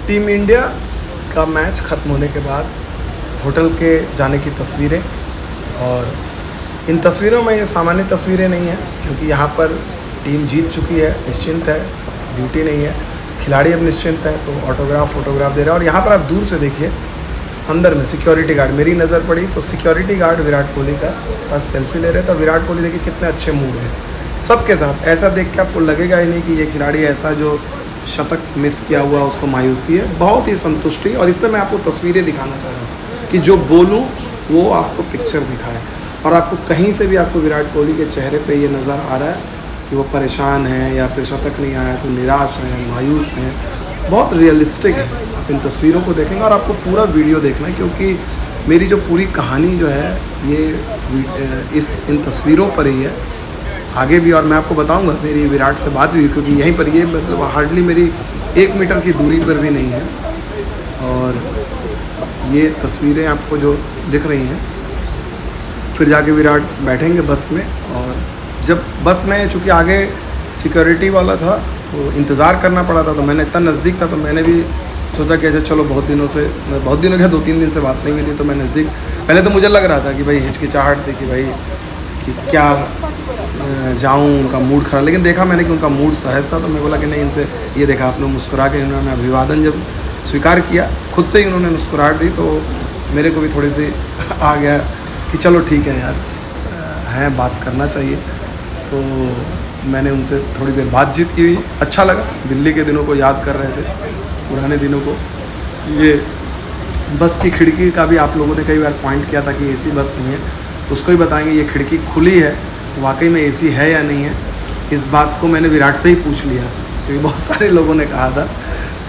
Team India का match ख़त्म होने के बाद होटल के जाने की तस्वीरें, और इन तस्वीरों में ये सामान्य तस्वीरें नहीं हैं, क्योंकि यहाँ पर टीम जीत चुकी है, निश्चिंत है, ड्यूटी नहीं है, खिलाड़ी अब निश्चिंत है, तो ऑटोग्राफ फोटोग्राफ दे रहे हैं। और यहाँ पर आप दूर से देखिए, अंदर में सिक्योरिटी गार्ड, मेरी नज़र पड़ी तो सिक्योरिटी गार्ड विराट कोहली का साथ सेल्फी ले रहे थे। और विराट कोहली देखिए कितने अच्छे मूड में सबके साथ। ऐसा देख के आपको लगेगा ही नहीं कि ये खिलाड़ी ऐसा जो शतक मिस किया हुआ उसको मायूसी है, बहुत ही संतुष्टि। और इससे मैं आपको तस्वीरें दिखाना चाह रहा हूँ कि जो बोलूँ वो आपको पिक्चर दिखाए, और आपको कहीं से भी आपको विराट कोहली के चेहरे पे ये नज़र आ रहा है कि वो परेशान है या फिर शतक नहीं आया तो निराश है, मायूस हैं। बहुत रियलिस्टिक है। आप इन तस्वीरों को देखेंगे और आपको पूरा वीडियो देखना है, क्योंकि मेरी जो पूरी कहानी जो है ये इन तस्वीरों पर ही है। आगे भी और मैं आपको बताऊंगा, मेरी विराट से बात भी हुई, क्योंकि यहीं पर ये मतलब हार्डली मेरी 1 मीटर की दूरी पर भी नहीं है। और ये तस्वीरें आपको जो दिख रही हैं, फिर जाके विराट बैठेंगे बस में। और जब बस में चूँकि आगे सिक्योरिटी वाला था तो इंतज़ार करना पड़ा था, तो मैंने इतना नज़दीक था तो मैंने भी सोचा कि अच्छा चलो, बहुत दिनों क्या 2-3 दिन से बात नहीं मिली, तो मैं नज़दीक। पहले तो मुझे लग रहा था कि भाई हिचकिचाहट थी कि भाई कि क्या जाऊं, उनका मूड खराब, लेकिन देखा मैंने कि उनका मूड सहज था, तो मैं बोला कि नहीं, इनसे ये देखा आपने मुस्कुरा के इन्होंने अभिवादन जब स्वीकार किया, खुद से ही उन्होंने मुस्कुराहट दी, तो मेरे को भी थोड़ी सी आ गया कि चलो ठीक है यार, है बात करना चाहिए। तो मैंने उनसे थोड़ी देर बातचीत की, अच्छा लगा। दिल्ली के दिनों को याद कर रहे थे, पुराने दिनों को। ये बस की खिड़की का भी आप लोगों ने कई बार पॉइंट किया था कि एसी बस नहीं है, तो उसको ही बताएंगे ये खिड़की खुली है तो वाकई में एसी है या नहीं है। इस बात को मैंने विराट से ही पूछ लिया, क्योंकि बहुत सारे लोगों ने कहा था।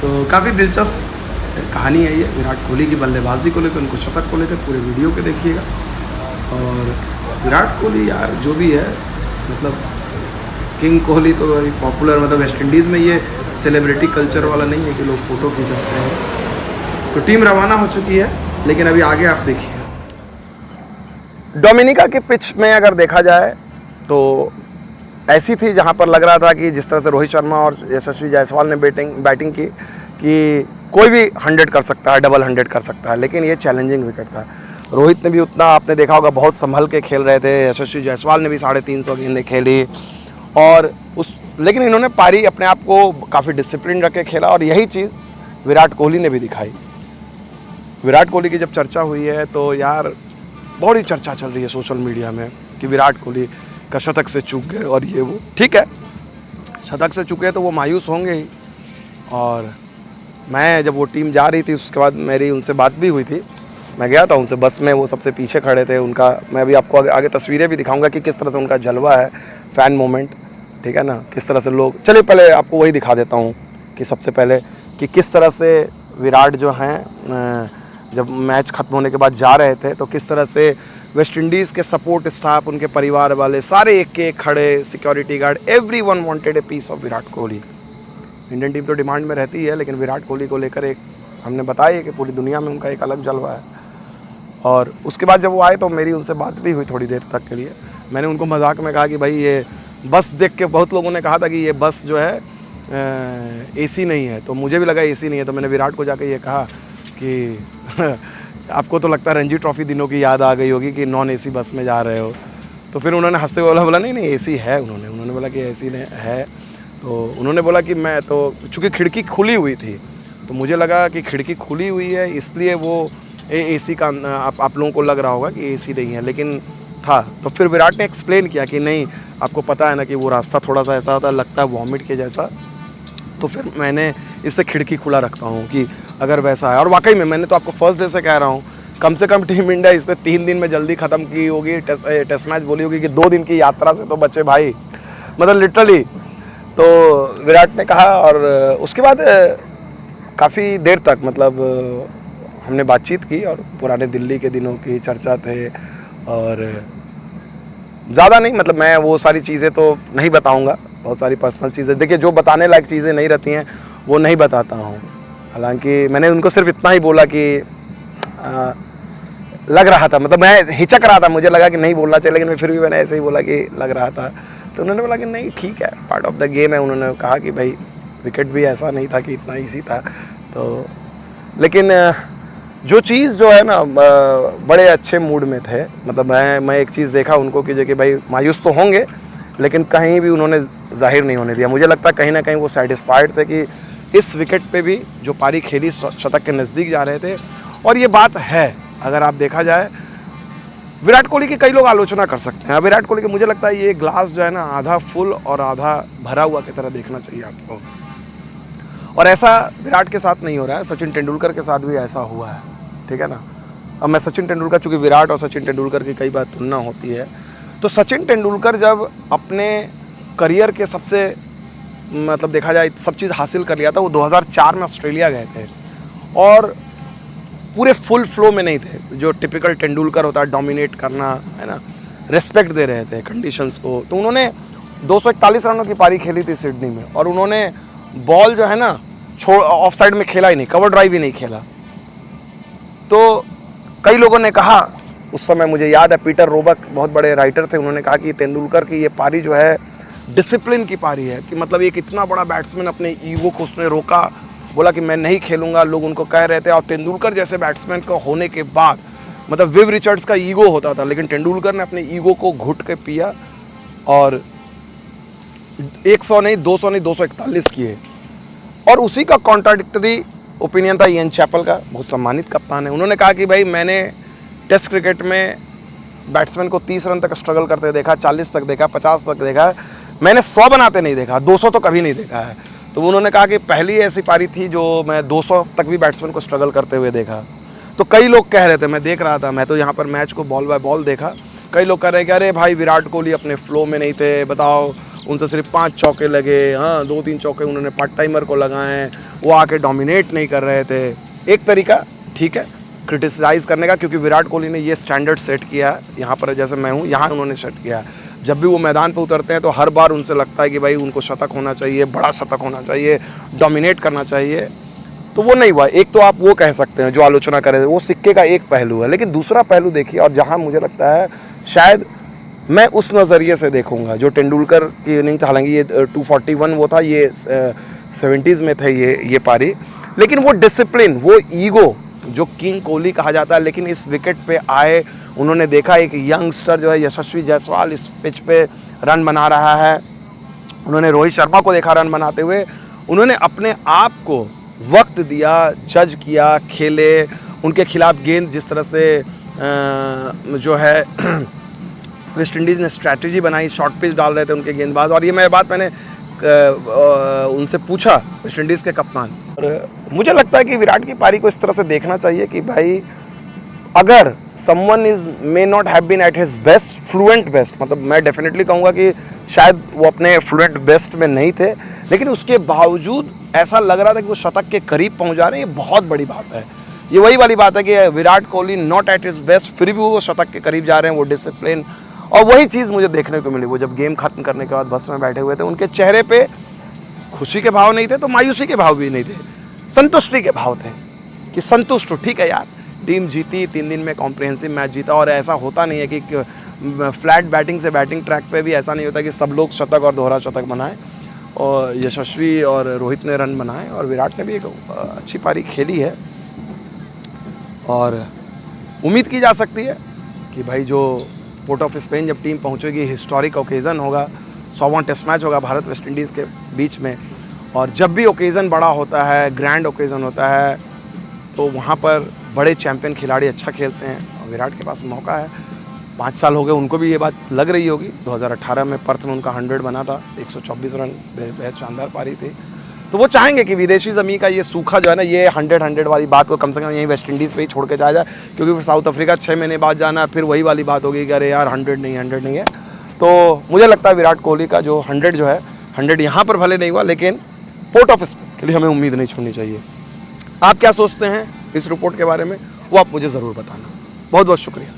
तो काफ़ी दिलचस्प कहानी है ये विराट कोहली की बल्लेबाजी को लेकर, उनको शतक को लेकर। पूरे वीडियो के देखिएगा। और विराट कोहली यार जो भी है, मतलब किंग कोहली तो पॉपुलर, मतलब वेस्ट इंडीज़ में ये सेलिब्रिटी कल्चर वाला नहीं है कि लोग फ़ोटो खिंचाते हैं। तो टीम रवाना हो चुकी है, लेकिन अभी आगे आप देखिए। डोमिनिका की पिच में अगर देखा जाए तो ऐसी थी जहां पर लग रहा था कि जिस तरह से रोहित शर्मा और यशस्वी जायसवाल ने बैटिंग की कि कोई भी 100 कर सकता है, डबल 100 कर सकता है, लेकिन ये चैलेंजिंग विकेट था। रोहित ने भी उतना, आपने देखा होगा, बहुत संभल के खेल रहे थे। यशस्वी जायसवाल ने भी 350 गेंदें खेली, और लेकिन इन्होंने पारी अपने आप को काफ़ी डिसिप्लिन रख के खेला। और यही चीज़ विराट कोहली ने भी दिखाई। विराट कोहली की जब चर्चा हुई है तो यार बहुत ही चर्चा चल रही है सोशल मीडिया में कि विराट कोहली का शतक से चूक गए और ये वो। ठीक है, शतक से चूके तो वो मायूस होंगे ही। और मैं जब वो टीम जा रही थी उसके बाद मेरी उनसे बात भी हुई थी, मैं गया था उनसे बस में, वो सबसे पीछे खड़े थे। उनका मैं अभी आपको आगे तस्वीरें भी दिखाऊंगा कि किस तरह से उनका जलवा है, फ़ैन मोमेंट, ठीक है ना, किस तरह से लोग। चलिए पहले आपको वही दिखा देता हूँ कि सबसे पहले कि किस तरह से विराट जो हैं जब मैच ख़त्म होने के बाद जा रहे थे तो किस तरह से वेस्ट इंडीज़ के सपोर्ट स्टाफ, उनके परिवार वाले सारे एक एक खड़े, security guard, everyone wanted a piece of Virat Kohli. Indian team तो डिमांड में रहती है, लेकिन विराट कोहली को लेकर एक हमने बताया कि पूरी दुनिया में उनका एक अलग जलवा है। और उसके बाद जब वो आए तो मेरी उनसे बात भी हुई थोड़ी देर तक के लिए। मैंने उनको मजाक में कहा कि भाई ये बस देख के बहुत लोगों ने कहा था कि ये बस जो है एसी नहीं है, तो मुझे भी लगा एसी नहीं है। तो मैंने विराट को जाके ये कहा कि आपको तो लगता है रणजी ट्रॉफी दिनों की याद आ गई होगी कि नॉन एसी बस में जा रहे हो। तो फिर उन्होंने हंसते हुए बोला नहीं एसी है। उन्होंने बोला कि एसी है। तो उन्होंने बोला कि मैं तो, चूँकि खिड़की खुली हुई थी तो मुझे लगा कि खिड़की खुली हुई है इसलिए वो एसी का आप लोगों को लग रहा होगा कि एसी नहीं है, लेकिन था। तो फिर विराट ने एक्सप्लेन किया कि नहीं, आपको पता है ना कि वो रास्ता थोड़ा सा ऐसा होता है, लगता है वॉमिट के जैसा, तो फिर मैंने इससे खिड़की खुला रखता हूँ कि अगर वैसा है। और वाकई में मैंने तो आपको फर्स्ट डे से कह रहा हूँ, कम से कम टीम इंडिया इससे 3 दिन में जल्दी ख़त्म की होगी। टेस्ट मैच बोली होगी कि 2 दिन की यात्रा से तो बचे भाई, मतलब लिटरली। तो विराट ने कहा, और उसके बाद काफ़ी देर तक मतलब हमने बातचीत की और पुराने दिल्ली के दिनों की चर्चा थे। और ज़्यादा नहीं, मतलब मैं वो सारी चीज़ें तो नहीं बताऊंगा, बहुत सारी पर्सनल चीज़ें, देखिए जो बताने लायक चीज़ें नहीं रहती हैं वो नहीं बताता हूँ। हालांकि मैंने उनको सिर्फ इतना ही बोला कि लग रहा था, मतलब मैं हिचक रहा था, मुझे लगा कि नहीं बोलना चाहिए, लेकिन फिर भी मैंने ऐसे ही बोला कि लग रहा था। तो उन्होंने बोला कि नहीं ठीक है, पार्ट ऑफ द गेम है। उन्होंने कहा कि भाई विकेट भी ऐसा नहीं था कि इतना ईजी था। तो लेकिन जो चीज़ जो है ना, बड़े अच्छे मूड में थे। मतलब मैं एक चीज़ देखा उनको कि जो कि भाई मायूस तो होंगे, लेकिन कहीं भी उन्होंने जाहिर नहीं होने दिया। मुझे लगता है कहीं ना कहीं वो सेटिस्फाइड थे कि इस विकेट पे भी जो पारी खेली शतक के नज़दीक जा रहे थे। और ये बात है, अगर आप देखा जाए, विराट कोहली की कई लोग आलोचना कर सकते हैं। विराट कोहली के मुझे लगता है ये ग्लास जो है ना, आधा फुल और आधा भरा हुआ की तरह देखना चाहिए आपको। और ऐसा विराट के साथ नहीं हो रहा है, सचिन तेंदुलकर के साथ भी ऐसा हुआ है, ठीक है ना। अब मैं सचिन तेंदुलकर, चूँकि विराट और सचिन तेंदुलकर की कई बार तुलना होती है, तो सचिन तेंदुलकर जब अपने करियर के सबसे, मतलब देखा जाए सब चीज़ हासिल कर लिया था, वो 2004 में ऑस्ट्रेलिया गए थे और पूरे फुल फ्लो में नहीं थे, जो टिपिकल तेंदुलकर होता है, डोमिनेट करना, है ना, रिस्पेक्ट दे रहे थे कंडीशंस को। तो उन्होंने 241 रनों की पारी खेली थी सिडनी में, और उन्होंने बॉल जो है ना ऑफ साइड में खेला ही नहीं, कवर ड्राइव ही नहीं खेला। तो कई लोगों ने कहा उस समय, मुझे याद है पीटर रोबक बहुत बड़े राइटर थे, उन्होंने कहा कि तेंदुलकर की ये पारी जो है डिसिप्लिन की पारी है, कि मतलब एक इतना बड़ा बैट्समैन अपने ईगो को उसने रोका, बोला कि मैं नहीं खेलूंगा, लोग उनको कह रहे थे। और तेंदुलकर जैसे बैट्समैन को होने के बाद, मतलब विव रिचर्ड्स का ईगो होता था, लेकिन तेंदुलकर ने अपने ईगो को घुट के पिया और 100 नहीं, 200 नहीं, 241 किए। और उसी का कॉन्ट्राडिक्टरी ओपिनियन था इयन चैपल का, बहुत सम्मानित कप्तान है। उन्होंने कहा कि भाई मैंने टेस्ट क्रिकेट में बैट्समैन को 30 रन तक स्ट्रगल करते देखा, 40 तक देखा, 50 तक देखा, मैंने 100 बनाते नहीं देखा, 200 तो कभी नहीं देखा है। तो उन्होंने कहा कि पहली ऐसी पारी थी जो मैं 200 तक भी बैट्समैन को स्ट्रगल करते हुए देखा। तो कई लोग कह रहे थे, मैं देख रहा था, मैं तो यहाँ पर मैच को बॉल बाय बॉल देखा, कई लोग कह रहे कि अरे भाई विराट कोहली अपने फ्लो में नहीं थे, बताओ उनसे सिर्फ 5 चौके लगे, हाँ 2-3 चौके उन्होंने पार्ट टाइमर को लगाए, वो आके डोमिनेट नहीं कर रहे थे। एक तरीका ठीक है क्रिटिसाइज़ करने का, क्योंकि विराट कोहली ने ये स्टैंडर्ड सेट किया है यहाँ पर, जैसे मैं हूँ यहाँ उन्होंने सेट किया है। जब भी वो मैदान पर उतरते हैं तो हर बार उनसे लगता है कि भाई उनको शतक होना चाहिए, बड़ा शतक होना चाहिए, डोमिनेट करना चाहिए। तो वो नहीं हुआ। एक तो आप वो कह सकते हैं जो आलोचना कर रहे थे, वो सिक्के का एक पहलू है, लेकिन दूसरा पहलू देखिए, और जहाँ मुझे लगता है शायद मैं उस नज़रिए से देखूंगा जो तेंदुलकर की इनिंग था। हालांकि ये 241 वो था, ये 70s में थे ये पारी, लेकिन वो डिसिप्लिन, वो ईगो जो किंग कोहली कहा जाता है, लेकिन इस विकेट पे आए, उन्होंने देखा एक यंगस्टर जो है यशस्वी जायसवाल इस पिच पे रन बना रहा है, उन्होंने रोहित शर्मा को देखा रन बनाते हुए, उन्होंने अपने आप को वक्त दिया, जज किया, खेले, उनके खिलाफ गेंद जिस तरह से जो है वेस्ट इंडीज़ ने स्ट्रैटेजी बनाई, शॉर्ट पिच डाल रहे थे उनके गेंदबाज। और ये मैंने उनसे पूछा वेस्ट इंडीज़ के कप्तान, और मुझे लगता है कि विराट की पारी को इस तरह से देखना चाहिए कि भाई अगर someone is may not have been at his best, fluent best, मतलब मैं डेफिनेटली कहूँगा कि शायद वो अपने फ्लुएंट बेस्ट में नहीं थे, लेकिन उसके बावजूद ऐसा लग रहा था कि वो शतक के करीब पहुँच जा रहे हैं। ये बहुत बड़ी बात है। ये वही वाली बात है कि Virat Kohli not at his best, फिर भी वो शतक के करीब जा रहे हैं, वो डिसिप्लिन। और वही चीज़ मुझे देखने को मिली, वो जब गेम खत्म करने के बाद बस में बैठे हुए थे, उनके चेहरे पे खुशी के भाव नहीं थे तो मायूसी के भाव भी नहीं थे, संतुष्टि के भाव थे कि संतुष्ट हो, ठीक है यार, टीम जीती, 3 दिन में कॉम्प्रिहेंसिव मैच जीता। और ऐसा होता नहीं है कि फ्लैट बैटिंग से बैटिंग ट्रैक पे भी ऐसा नहीं होता कि सब लोग शतक और दोहरा शतक बनाएं, और यशस्वी और रोहित ने रन बनाए, और विराट ने भी एक अच्छी पारी खेली है। और उम्मीद की जा सकती है कि भाई जो पोर्ट ऑफ स्पेन जब टीम पहुंचेगी, हिस्टोरिक ओकेज़न होगा, 100वां टेस्ट मैच होगा भारत वेस्ट इंडीज़ के बीच में, और जब भी ओकेज़न बड़ा होता है, ग्रैंड ओकेज़न होता है, तो वहाँ पर बड़े चैंपियन खिलाड़ी अच्छा खेलते हैं, और विराट के पास मौका है। 5 साल हो गए, उनको भी ये बात लग रही होगी। 2018 में पर्थ में उनका 100 बना था, 124 रन, बेहद शानदार पारी थी। तो वो चाहेंगे कि विदेशी ज़मीन का ये सूखा जो है ना, ये 100 वाली बात को कम से कम यहीं वेस्ट इंडीज़ पे ही छोड़ के जाया जाए, क्योंकि फिर साउथ अफ्रीका 6 महीने बाद जाना, फिर वही वाली बात होगी कि अरे यार 100 नहीं है। तो मुझे लगता है विराट कोहली का जो 100 जो है, 100 यहाँ पर भले नहीं हुआ, लेकिन पोर्ट ऑफ स्पेन के लिए हमें उम्मीद नहीं छोड़नी चाहिए। आप क्या सोचते हैं इस रिपोर्ट के बारे में, वो आप मुझे ज़रूर बताना। बहुत बहुत शुक्रिया।